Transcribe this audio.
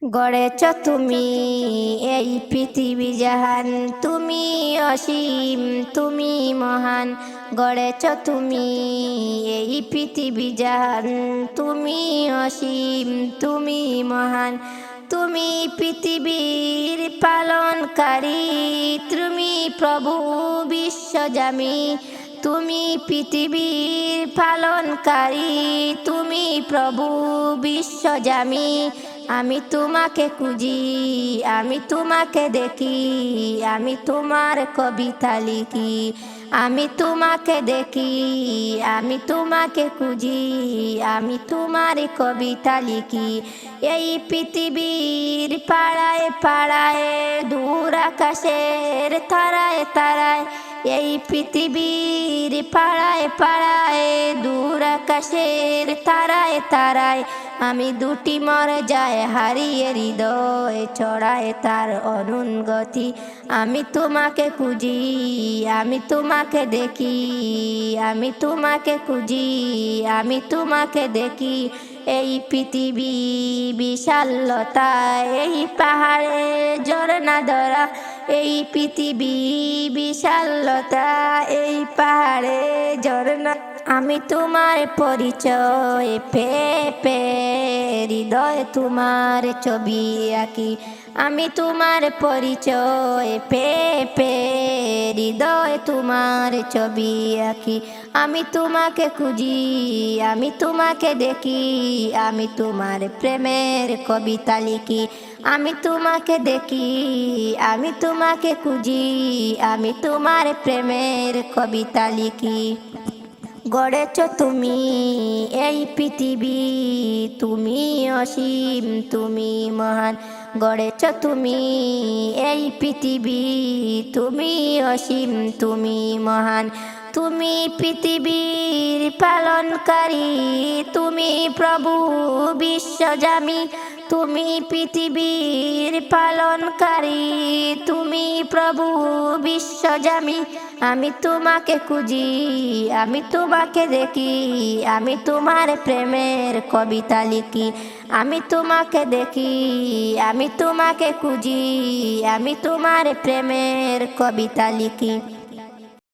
গড়েছ তুমি এই পৃথিবী জাহান, তুমি অসীম, তুমি মহান। গড়েছ তুমি এই পৃথিবী জাহান, তুমি অসীম, তুমি মহান। তুমি পৃথিবীর পালনকারী, তুমি প্রভু বিশ্বজামী। তুমি পৃথিবীর পালনকারী, তুমি প্রভু বিশ্বজামী। আমি তোমাকে খুঁজি, আমি তোমাকে দেখি, আমি তোমার কবিতা লিখি। আমি তোমাকে দেখি, আমি তোমাকে খুঁজি, আমি তোমার কবিতা লিখি। এই পৃথিবীর পাড়ায় পাড়ায়, দূর আকাশের তারায় তারায়। এই পৃথিবীর পাড়ায় পাড়ায়, দূর আকাশের তারায় তারায়। আমি দুটি মরজায় হারিয়ে হৃদয় ছড়ায় তার অনুগতি। আমি তোমাকে খুঁজি, আমি তোমাকে দেখি, আমি তোমাকে খুঁজি, আমি তোমাকে দেখি। এই পৃথিবী বিশালতা, এই পাহাড়ে ঝরনা ধরা। এই পৃথিবী বিশালতা, এই পাহাড়ে ঝরনা। আমি তোমার পরিচয় পেয়ে হৃদয় তোমার ছবি আঁকি। আমি তোমার পরিচয় পেয়ে হৃদয় তোমার ছবি আঁকি। আমি তোমাকে খুঁজি, আমি তোমাকে দেখি, আমি তোমার প্রেমের কবিতা লিখি। আমি তোমাকে দেখি, আমি তোমাকে খুঁজি, আমি তোমার প্রেমের কবিতা লিখি। গড়েছ তুমি এই পৃথিবী, তুমি অসীম, তুমি মহান। গড়েছ তুমি এই পৃথিবী, তুমি অসীম, তুমি মহান। তুমি পৃথিবীর পালনকারী, তুমি প্রভু বিশ্বজামী। তুমি পৃথিবীর পালনকারী, তুমি প্রভু বিশ্বজামী। আমি তোমাকে খুঁজি, আমি তোমাকে দেখি, আমি তোমার প্রেমের কবিতা লিখি। আমি তোমাকে দেখি, আমি তোমাকে খুঁজি, আমি তোমার প্রেমের কবিতা লিখি।